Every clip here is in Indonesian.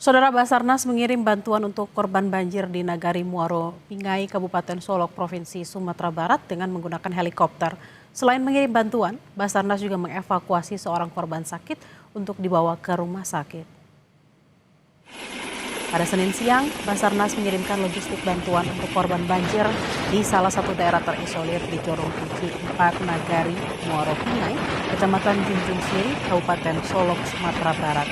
Saudara Basarnas mengirim bantuan untuk korban banjir di Nagari Muaro, Pingai, Kabupaten Solok, Provinsi Sumatera Barat dengan menggunakan helikopter. Selain mengirim bantuan, Basarnas juga mengevakuasi seorang korban sakit untuk dibawa ke rumah sakit. Pada Senin siang, Basarnas mengirimkan logistik bantuan untuk korban banjir di salah satu daerah terisolir di Jorong Kiki 4 Nagari, Muaro Pingai, Kecamatan Junjung Siri, Kabupaten Solok, Sumatera Barat.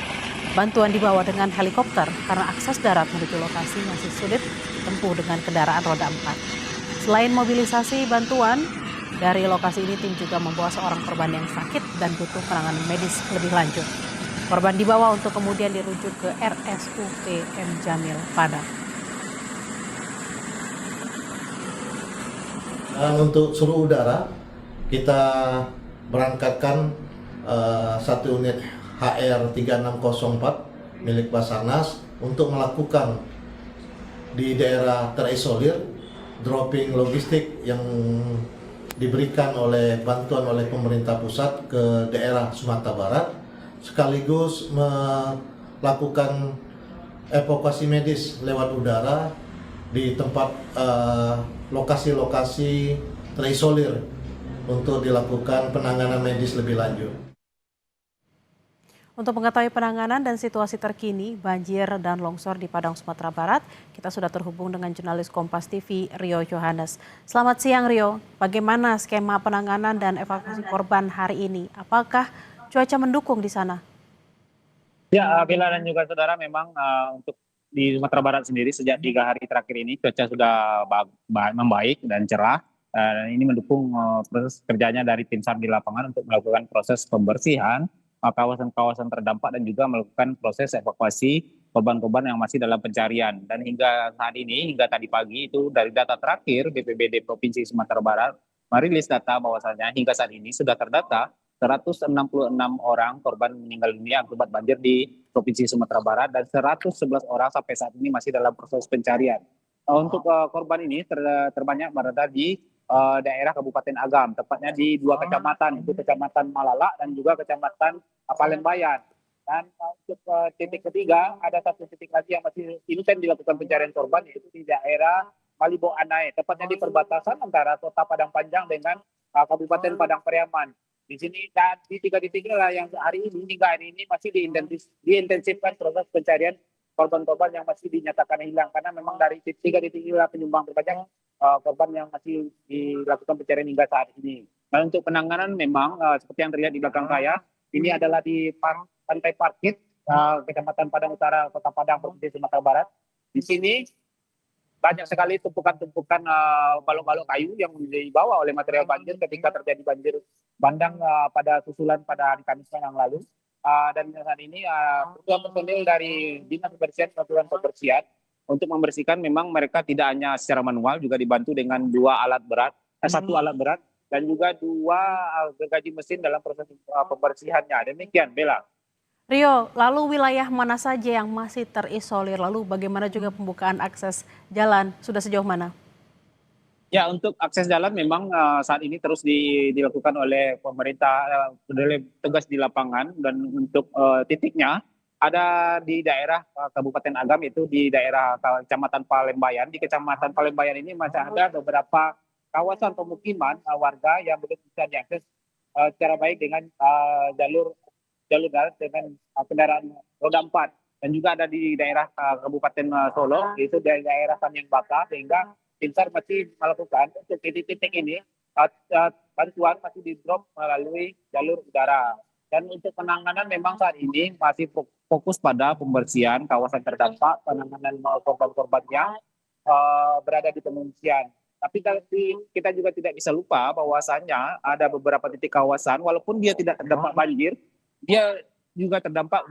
Bantuan dibawa dengan helikopter karena akses darat menuju lokasi masih sulit ditempuh dengan kendaraan roda 4. Selain mobilisasi bantuan, dari lokasi ini tim juga membawa seorang korban yang sakit dan butuh penanganan medis lebih lanjut. Korban dibawa untuk kemudian dirujuk ke RSUP M. Jamil Padang. Dan untuk suhu udara, kita berangkatkan satu unit HR 3604 milik Basarnas untuk melakukan di daerah terisolir dropping logistik yang diberikan oleh bantuan oleh pemerintah pusat ke daerah Sumatera Barat, sekaligus melakukan evakuasi medis lewat udara di tempat lokasi-lokasi terisolir untuk dilakukan penanganan medis lebih lanjut. Untuk mengetahui penanganan dan situasi terkini banjir dan longsor di Padang, Sumatera Barat, kita sudah terhubung dengan jurnalis Kompas TV Rio Johannes. Selamat siang Rio, bagaimana skema penanganan dan evakuasi korban hari ini? Apakah cuaca mendukung di sana? Ya, Bella dan juga saudara, memang untuk di Sumatera Barat sendiri sejak 3 hari terakhir ini cuaca sudah membaik dan cerah. Dan ini mendukung proses kerjanya dari tim SAR di lapangan untuk melakukan proses pembersihan kawasan-kawasan terdampak dan juga melakukan proses evakuasi korban-korban yang masih dalam pencarian. Dan hingga saat ini, hingga tadi pagi itu dari data terakhir BPBD Provinsi Sumatera Barat merilis data bahwasanya hingga saat ini sudah terdata 166 orang korban meninggal dunia akibat banjir di Provinsi Sumatera Barat dan 111 orang sampai saat ini masih dalam proses pencarian. Untuk korban ini terbanyak berada di daerah Kabupaten Agam, tepatnya di 2 kecamatan, itu Kecamatan Malala dan juga Kecamatan Palembang. Dan untuk titik ketiga, ada satu titik lagi yang masih intens dilakukan pencarian korban, yaitu di daerah Malibo Anai, tepatnya di perbatasan antara Kota Padang Panjang dengan Kabupaten Padang Pariaman. Di sini dan di tiga titik lah yang hingga hari ini masih diintensifkan proses pencarian korban-korban yang masih dinyatakan hilang, karena memang dari tiga titik inilah penyumbang terbanyak korban yang masih dilakukan pencarian hingga saat ini. Dan untuk penanganan memang seperti yang terlihat di belakang saya, ini adalah di Pantai Parkit, Kecamatan Padang Utara, Kota Padang, Provinsi Sumatera Barat. Di sini banyak sekali tumpukan-tumpukan balok-balok kayu yang dibawa oleh material banjir ketika terjadi banjir bandang pada susulan pada hari Kamis yang lalu. Dan saat ini personil dari Dinas Kebersihan Satuan Pembersihan untuk membersihkan, memang mereka tidak hanya secara manual, juga dibantu dengan satu alat berat dan juga 2 gergaji mesin dalam proses pembersihannya. Demikian, Bella. Rio, lalu wilayah mana saja yang masih terisolir? Lalu bagaimana juga pembukaan akses jalan? Sudah sejauh mana? Ya, untuk akses jalan memang saat ini terus dilakukan oleh pemerintah, oleh tugas di lapangan, dan untuk titiknya ada di daerah Kabupaten Agam, itu di daerah Kecamatan Palembang. Di Kecamatan Palembang ini masih ada beberapa kawasan pemukiman warga yang belum bisa diakses secara baik dengan jalur darat dengan kendaraan roda 4, dan juga ada di daerah Kabupaten Solo, itu dari daerah Tanjung Baka, sehingga tim SAR masih melakukan untuk titik-titik ini bantuan masih di drop melalui jalur udara. Dan untuk penanganan memang saat ini masih fokus pada pembersihan kawasan terdampak, penanganan korban-korban yang berada di pengungsian. Tapi kita juga tidak bisa lupa bahwasannya ada beberapa titik kawasan, walaupun dia tidak terdampak banjir, dia juga terdampak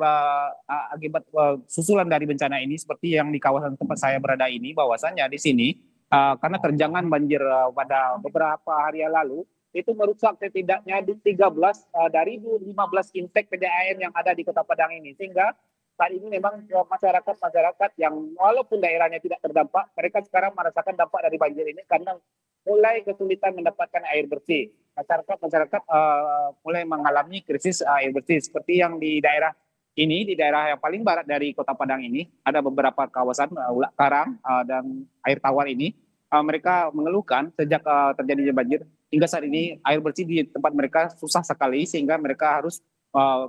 akibat susulan dari bencana ini, seperti yang di kawasan tempat saya berada ini, bahwasannya di sini karena terjangan banjir pada beberapa hari yang lalu, itu merusak setidaknya 13 dari 15 intake PDAM yang ada di Kota Padang ini, sehingga saat ini memang masyarakat yang walaupun daerahnya tidak terdampak, mereka sekarang merasakan dampak dari banjir ini karena mulai kesulitan mendapatkan air bersih. Masyarakat mulai mengalami krisis air bersih, seperti yang di daerah ini di daerah yang paling barat dari Kota Padang ini ada beberapa kawasan ulak karang dan air tawar ini mereka mengeluhkan sejak terjadinya banjir hingga saat ini air bersih di tempat mereka susah sekali sehingga mereka harus uh,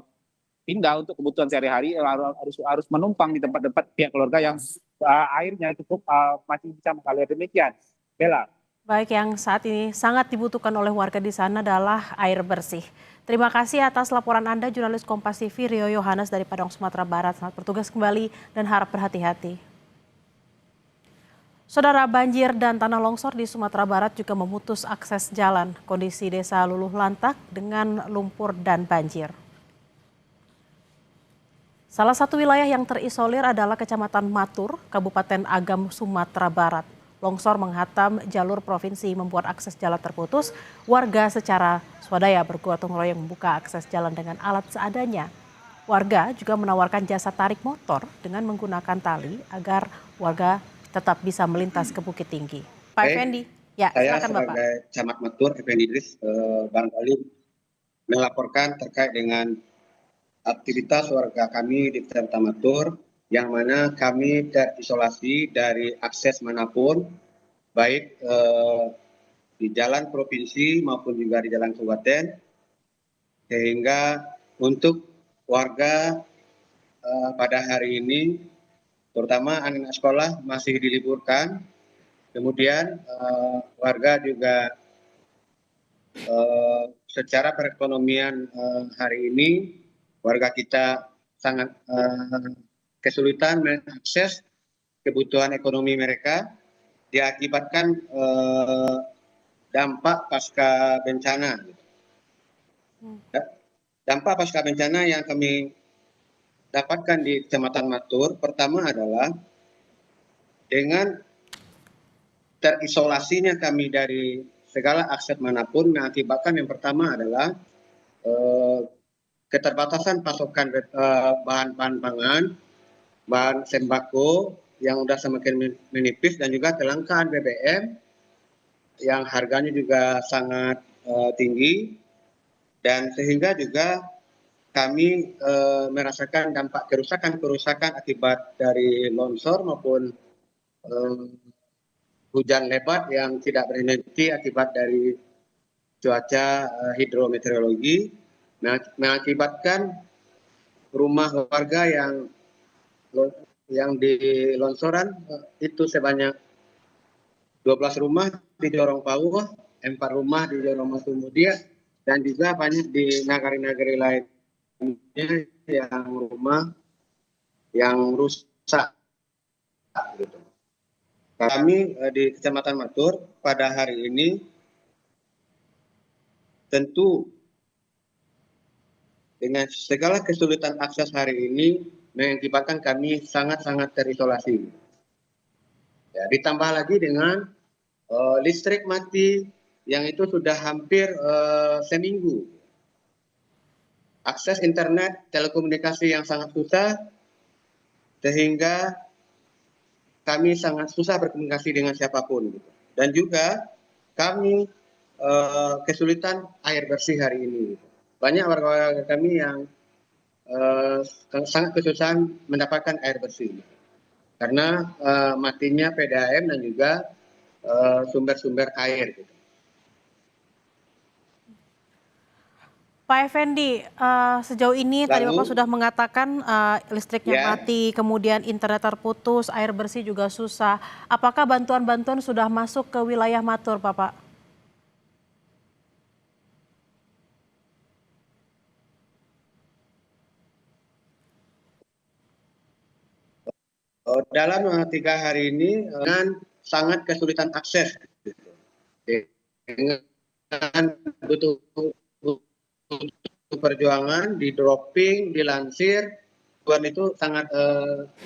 pindah untuk kebutuhan sehari-hari harus menumpang di tempat-tempat pihak keluarga yang airnya cukup masih bisa mengalir demikian. Bella. Baik, yang saat ini sangat dibutuhkan oleh warga di sana adalah air bersih. Terima kasih atas laporan Anda, jurnalis Kompas TV Rio Yohanes dari Padang, Sumatera Barat. Selamat bertugas kembali dan harap berhati-hati. Saudara, banjir dan tanah longsor di Sumatera Barat juga memutus akses jalan. Kondisi desa luluh lantak dengan lumpur dan banjir. Salah satu wilayah yang terisolir adalah Kecamatan Matur, Kabupaten Agam, Sumatera Barat. Longsor menghantam jalur provinsi membuat akses jalan terputus. Warga secara swadaya bergotong royong membuka akses jalan dengan alat seadanya. Warga juga menawarkan jasa tarik motor dengan menggunakan tali agar warga tetap bisa melintas ke Bukit Tinggi. Pak Effendi, ya Saya silakan Bapak. sebagai Camat Matur, Effendi Idris, barangkali melaporkan terkait dengan aktivitas warga kami di Kecamatan Matur, yang mana kami terisolasi dari akses manapun, baik di jalan provinsi maupun juga di jalan kabupaten, sehingga untuk warga pada hari ini, terutama anak-anak sekolah masih diliburkan, kemudian warga juga secara perekonomian hari ini warga kita sangat kesulitan mengakses kebutuhan ekonomi mereka diakibatkan dampak pasca bencana. Dampak pasca bencana yang kami dapatkan di Kecamatan Matur, pertama adalah dengan terisolasinya kami dari segala akses manapun, mengakibatkan yang pertama adalah keterbatasan pasokan bahan-bahan pangan, bahan sembako yang sudah semakin menipis, dan juga kelangkaan BBM yang harganya juga sangat tinggi, dan sehingga juga kami merasakan dampak kerusakan akibat dari longsor maupun hujan lebat yang tidak berhenti akibat dari cuaca hidrometeorologi, mengakibatkan rumah warga yang di longsoran itu sebanyak 12 rumah di Jorong Pauh, 4 rumah di Jorong Masumudia, dan juga banyak di nagari-nagari lainnya yang rumah yang rusak. Gitu. Kami di Kecamatan Matur pada hari ini tentu dengan segala kesulitan akses hari ini mengakibatkan kami sangat-sangat terisolasi. Ya, ditambah lagi dengan listrik mati yang itu sudah hampir seminggu. Akses internet, telekomunikasi yang sangat susah, sehingga kami sangat susah berkomunikasi dengan siapapun. Dan juga kami kesulitan air bersih hari ini. Banyak warga-warga kami yang sangat kesusahan mendapatkan air bersih. Karena matinya PDAM dan juga sumber-sumber air. Gitu. Pak Effendi, sejauh ini tadi Bapak sudah mengatakan listriknya mati, kemudian internet terputus, air bersih juga susah. Apakah bantuan-bantuan sudah masuk ke wilayah Matur, Bapak? Dalam 3 hari ini dengan sangat kesulitan akses. Dengan butuh perjuangan di dropping, dilansir, itu sangat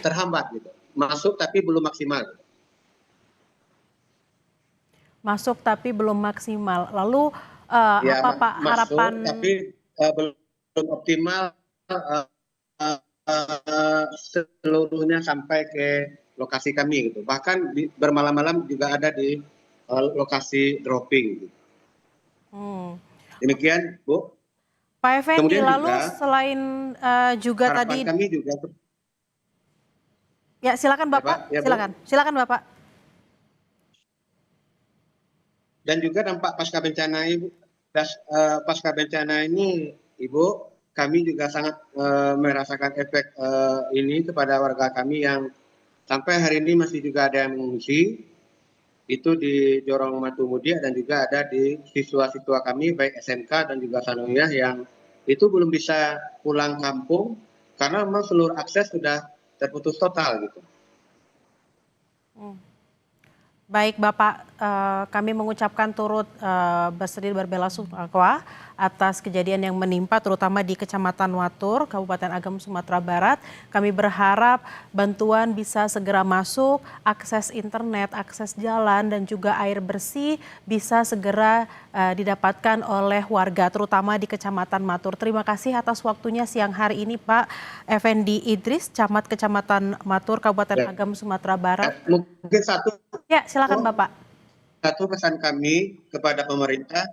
terhambat gitu. Masuk tapi belum maksimal. Masuk tapi belum maksimal. Lalu ya, apa Pak harapan? Masuk, tapi belum optimal seluruhnya sampai ke lokasi kami gitu. Bahkan bermalam-malam juga ada di lokasi dropping. Gitu. Demikian, Bu. Pak Effendi, Kemudian lalu juga selain juga harapan tadi, kami juga, ya silakan ya Bapak, Pak, ya Bu, silakan Bapak. dan juga dampak pasca bencana pasca bencana ini, Ibu, kami juga sangat merasakan efek ini kepada warga kami yang sampai hari ini masih juga ada yang mengungsi. Itu di Jorong Matumudia dan juga ada di siswa-siswa kami baik SMK dan juga Sanawiyah yang itu belum bisa pulang kampung karena memang seluruh akses sudah terputus total gitu. Baik Bapak, kami mengucapkan turut bersedih berbela-sungkawa atas kejadian yang menimpa terutama di Kecamatan Watur, Kabupaten Agam, Sumatera Barat. Kami berharap bantuan bisa segera masuk, akses internet, akses jalan dan juga air bersih bisa segera didapatkan oleh warga terutama di Kecamatan Matur. Terima kasih atas waktunya siang hari ini Pak Effendi Idris, Camat Kecamatan Matur, Kabupaten Ya. Agam, Sumatera Barat. Mungkin Ya, silakan Bapak. satu pesan kami kepada pemerintah,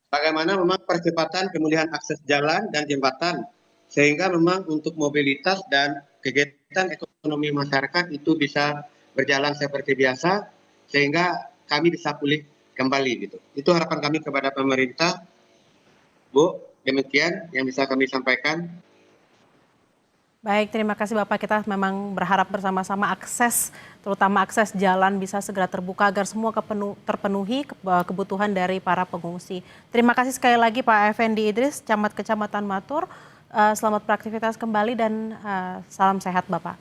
bagaimana memang percepatan pemulihan akses jalan dan jembatan, sehingga memang untuk mobilitas dan kegiatan ekonomi masyarakat itu bisa berjalan seperti biasa, sehingga kami bisa pulih kembali gitu. Itu harapan kami kepada pemerintah, Bu. Demikian yang bisa kami sampaikan. Baik, terima kasih Bapak. Kita memang berharap bersama-sama akses, terutama akses jalan bisa segera terbuka agar semua terpenuhi kebutuhan dari para pengungsi. Terima kasih sekali lagi Pak Effendi Idris, Camat Kecamatan Matur. Selamat beraktivitas kembali dan salam sehat Bapak.